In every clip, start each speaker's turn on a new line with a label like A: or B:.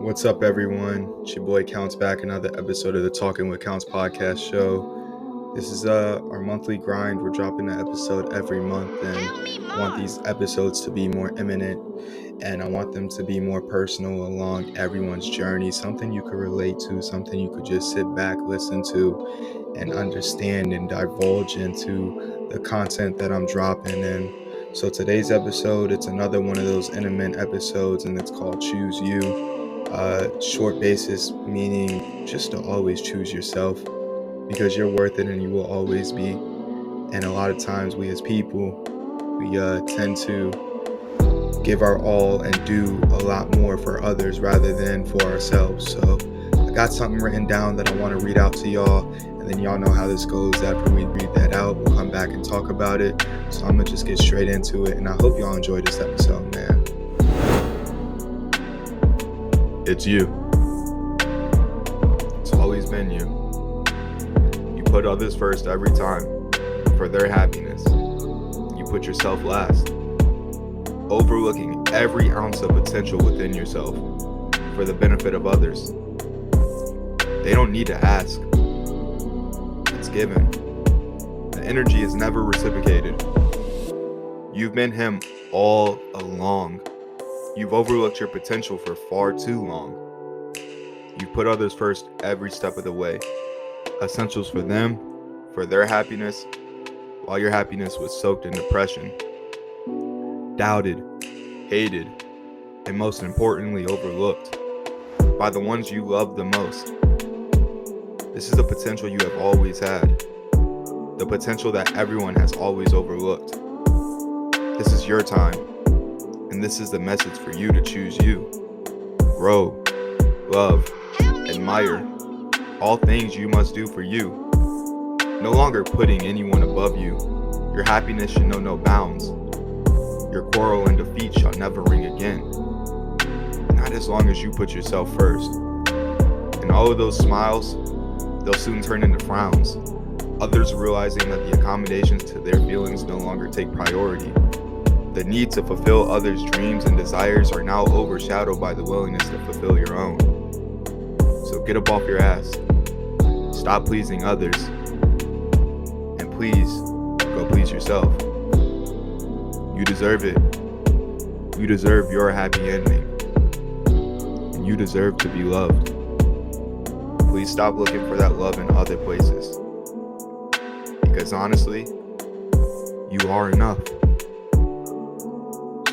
A: What's up, everyone? It's your boy Counts back, another episode of the Talking with Counts podcast show. This is our monthly grind. We're dropping an episode every month, and I want these episodes to be more imminent, and I want them to be more personal along everyone's journey, something you could relate to, something you could just sit back, listen to, and understand and divulge into the content that I'm dropping. And so today's episode, it's another one of those intimate episodes, and it's called Choose You. Short basis, meaning just to always choose yourself, because you're worth it and you will always be. And a lot of times we as people, we tend to give our all and do a lot more for others rather than for ourselves. So I got something written down that I want to read out to y'all, and then y'all know how this goes. After we read that out, we'll come back and talk about it. So I'm gonna just get straight into it, and I hope y'all enjoy this episode, man. It's you. It's always been you. You put others first every time for their happiness. You put yourself last, overlooking every ounce of potential within yourself for the benefit of others. They don't need to ask. It's given. The energy is never reciprocated. You've been him all along. You've overlooked your potential for far too long. You've put others first every step of the way. Essentials for them, for their happiness, while your happiness was soaked in depression. Doubted, hated, and most importantly, overlooked by the ones you love the most. This is the potential you have always had. The potential that everyone has always overlooked. This is your time. And this is the message for you to choose you. Grow, love, admire, all things you must do for you. No longer putting anyone above you. Your happiness should know no bounds. Your quarrel and defeat shall never ring again. Not as long as you put yourself first. And all of those smiles, they'll soon turn into frowns. Others realizing that the accommodations to their feelings no longer take priority. The need to fulfill others' dreams and desires are now overshadowed by the willingness to fulfill your own. So get up off your ass. Stop pleasing others. And please, go please yourself. You deserve it. You deserve your happy ending. And you deserve to be loved. Please stop looking for that love in other places. Because honestly, you are enough.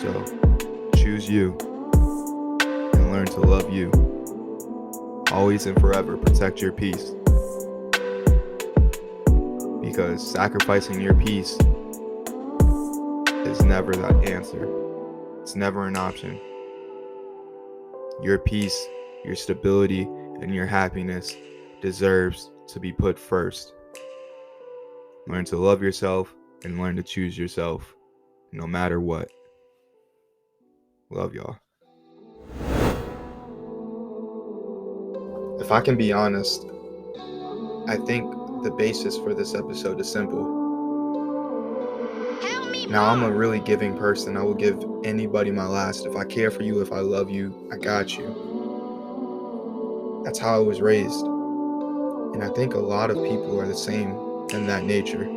A: So, choose you and learn to love you. Always and forever protect your peace. Because sacrificing your peace is never that answer. It's never an option. Your peace, your stability, and your happiness deserves to be put first. Learn to love yourself and learn to choose yourself, no matter what. Love y'all. If I can be honest, I think the basis for this episode is simple. Now, I'm a really giving person. I will give anybody my last. If I care for you, if I love you, I got you. That's how I was raised. And I think a lot of people are the same in that nature.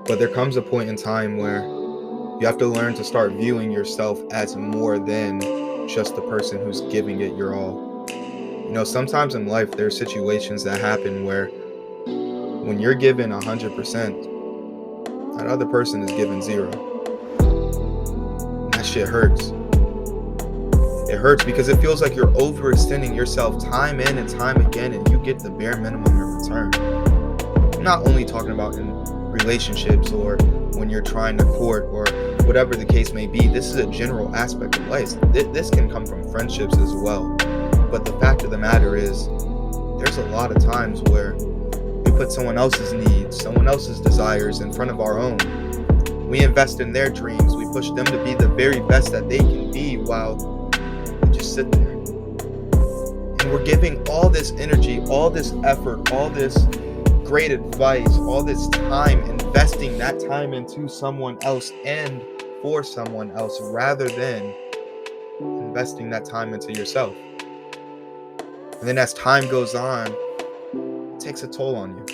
A: But there comes a point in time where you have to learn to start viewing yourself as more than just the person who's giving it your all. You know, sometimes in life, there are situations that happen where when you're given 100%, that other person is given 0. And that shit hurts. It hurts because it feels like you're overextending yourself time in and time again, and you get the bare minimum in return. I'm not only talking about in relationships or when you're trying to court or whatever the case may be. This is a general aspect of life. This can come from friendships as well. But the fact of the matter is, there's a lot of times where we put someone else's needs, someone else's desires in front of our own. We invest in their dreams. We push them to be the very best that they can be while we just sit there. And we're giving all this energy, all this effort, all this great advice, all this time, investing that time into someone else and for someone else rather than investing that time into yourself. And then as time goes on, it takes a toll on you.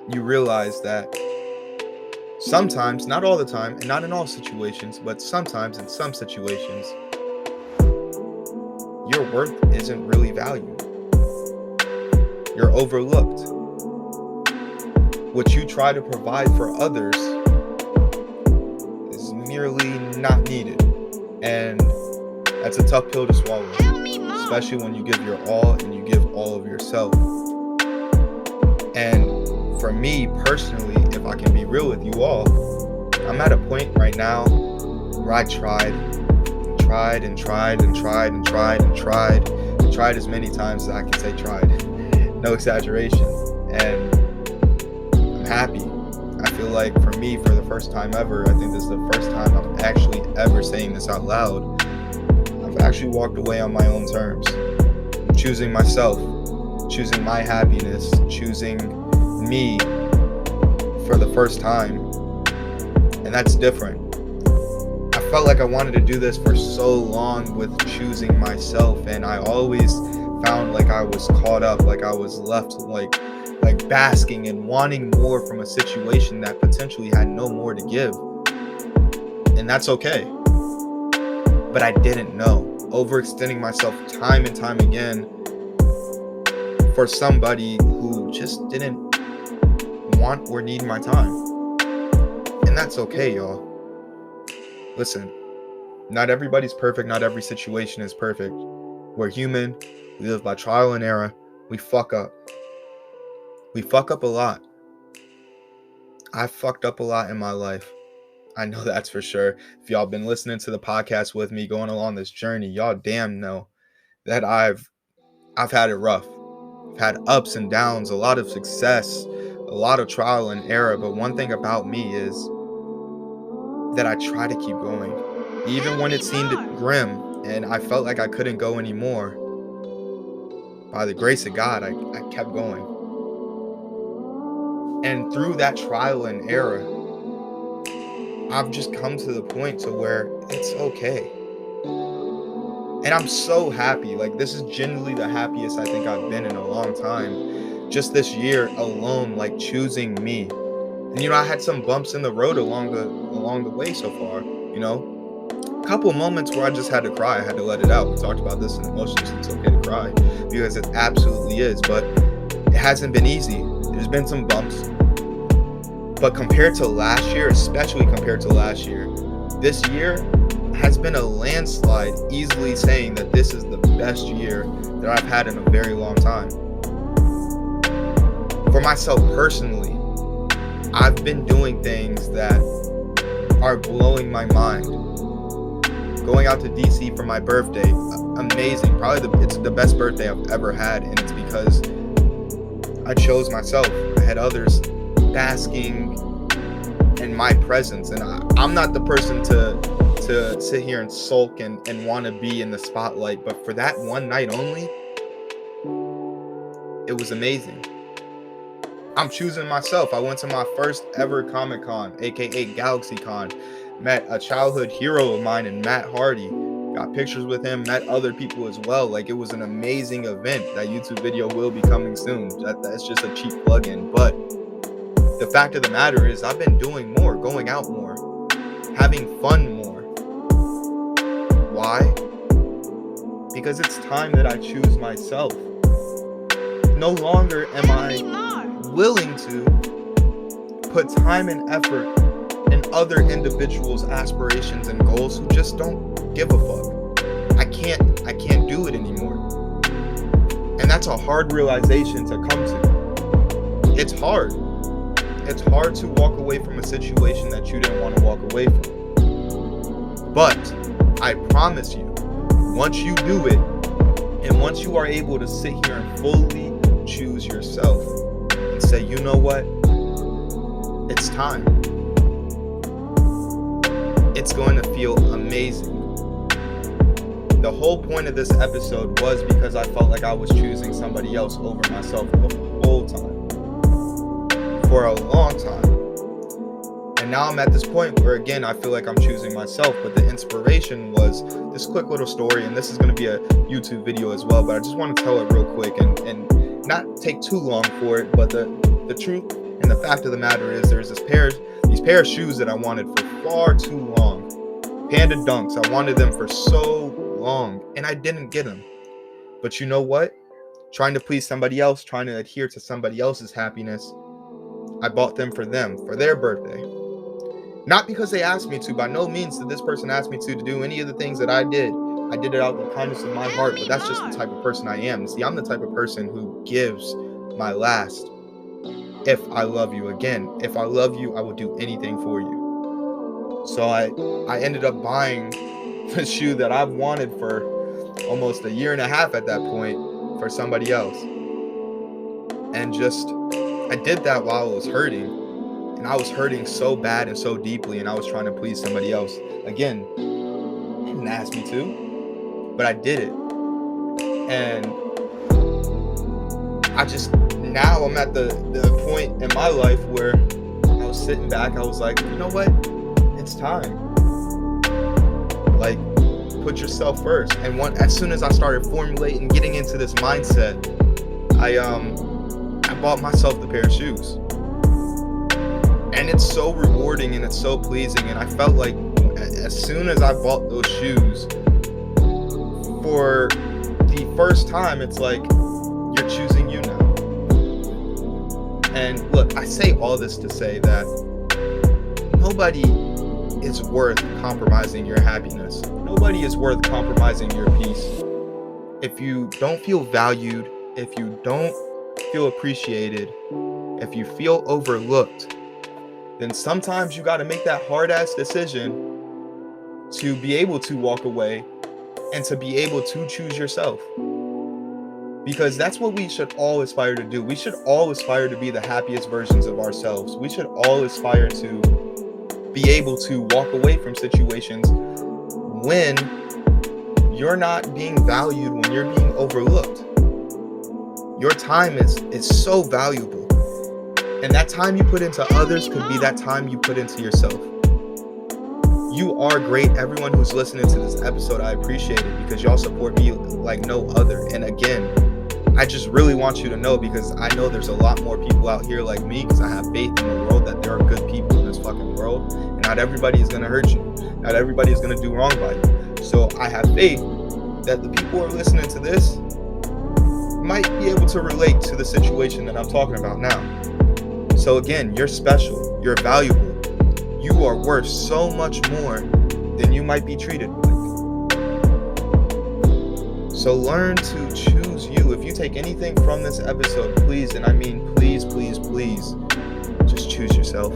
A: You realize that sometimes, not all the time, and not in all situations, but sometimes in some situations, your worth isn't really valued. You're overlooked. What you try to provide for others is merely not needed. And that's a tough pill to swallow, especially when you give your all and you give all of yourself. And for me personally, if I can be real with you all, I'm at a point right now where I tried as many times as I can say tried. No exaggeration. And I'm happy. I feel like for me, for the first time ever, I think this is the first time I'm actually ever saying this out loud, I've actually walked away on my own terms. I'm choosing myself, choosing my happiness, choosing me for the first time. And that's different. I felt like I wanted to do this for so long with choosing myself, and I always found like I was caught up, like I was left like basking and wanting more from a situation that potentially had no more to give. And that's okay. But I didn't know. Overextending myself time and time again for somebody who just didn't want or need my time. And that's okay, y'all. Listen, not everybody's perfect. Not every situation is perfect. We're human. We live by trial and error. We fuck up. We fuck up a lot. I fucked up a lot in my life. I know that's for sure. If y'all been listening to the podcast with me, going along this journey, y'all damn know that I've had it rough. I've had ups and downs, a lot of success, a lot of trial and error. But one thing about me is that I try to keep going. Even when it seemed grim and I felt like I couldn't go anymore, by the grace of God, I kept going. And through that trial and error, I've just come to the point to where it's okay. And I'm so happy. Like, this is genuinely the happiest I think I've been in a long time. Just this year alone, like choosing me. And I had some bumps in the road along the way so far, A couple moments where I just had to cry. I had to let it out. We talked about this in Emotions. It's okay to cry, because it absolutely is. But it hasn't been easy. There's been some bumps. But compared to last year, especially compared to last year, this year has been a landslide, easily saying that this is the best year that I've had in a very long time. For myself personally, I've been doing things that are blowing my mind. Going out to DC for my birthday, amazing. Probably it's the best birthday I've ever had, and it's because I chose myself. I had others basking in my presence, and I'm not the person to sit here and sulk and want to be in the spotlight, but for that one night only, it was amazing. I'm choosing myself. I went to my first ever Comic-Con, aka GalaxyCon, met a childhood hero of mine in Matt Hardy, got pictures with him, met other people as well. Like, it was an amazing event. That YouTube video will be coming soon. That's just a cheap plug-in, but the fact of the matter is I've been doing more, going out more, having fun more. Why? Because it's time that I choose myself. No longer am I willing to put time and effort in other individuals' aspirations and goals who just don't give a fuck. I can't do it anymore. And that's a hard realization to come to. It's hard. It's hard to walk away from a situation that you didn't want to walk away from. But I promise you, once you do it, and once you are able to sit here and fully choose yourself and say, you know what? It's time. It's going to feel amazing. The whole point of this episode was because I felt like I was choosing somebody else over myself the whole time. For a long time. And now I'm at this point where, again, I feel like I'm choosing myself. But the inspiration was this quick little story, and this is going to be a YouTube video as well, but I just want to tell it real quick and not take too long for it. But the truth and the fact of the matter is, there's these pair of shoes that I wanted for far too long. Panda Dunks. I wanted them for so long, and I didn't get them. But you know what? Trying to please somebody else, trying to adhere to somebody else's happiness, I bought them for their birthday. Not because they asked me to. By no means did this person ask me to do any of the things that I did. I did it out of the kindness of my heart, but that's just the type of person I am. See, I'm the type of person who gives my last. If I love you, again, if I love you, I will do anything for you. So I ended up buying the shoe that I've wanted for almost 1.5 years at that point for somebody else. And I did that while I was hurting. And I was hurting so bad and so deeply, and I was trying to please somebody else. Again, they didn't ask me to, but I did it. And now I'm at the point in my life where I was sitting back, I was like, you know what? It's time. Like, put yourself first. And as soon as I started formulating, getting into this mindset, I bought myself the pair of shoes. And it's so rewarding and it's so pleasing. And I felt like as soon as I bought those shoes, for the first time, it's like, you're choosing you now. And look, I say all this to say that nobody is worth compromising your happiness. Nobody is worth compromising your peace. If you don't feel valued, if you don't feel appreciated, if you feel overlooked, then sometimes you got to make that hard-ass decision to be able to walk away and to be able to choose yourself. Because that's what we should all aspire to do. We should all aspire to be the happiest versions of ourselves. We should all aspire to be able to walk away from situations when you're not being valued, when you're being overlooked. Your time is so valuable. And that time you put into others could be that time you put into yourself. You are great. Everyone who's listening to this episode, I appreciate it because y'all support me like no other. And again, I just really want you to know, because I know there's a lot more people out here like me, because I have faith in the world that there are good people in this fucking world. And not everybody is going to hurt you. Not everybody is going to do wrong by you. So I have faith that the people who are listening to this might be able to relate to the situation that I'm talking about now. So again, you're special, you're valuable, you are worth so much more than you might be treated like. So learn to choose you. If you take anything from this episode, please, and I mean please, please, please, just choose yourself.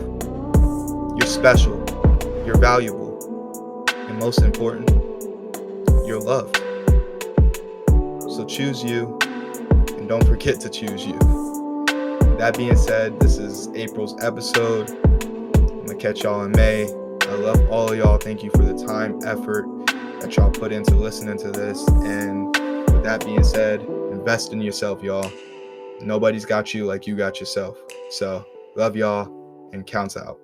A: You're special, you're valuable, and most important, you're loved. So choose you, and don't forget to choose you. That being said, this is April's episode. I'm gonna catch y'all in May. I love all of y'all. Thank you for the time, effort that y'all put into listening to this. And with that being said, invest in yourself, y'all. Nobody's got you like you got yourself. So love y'all and counts out.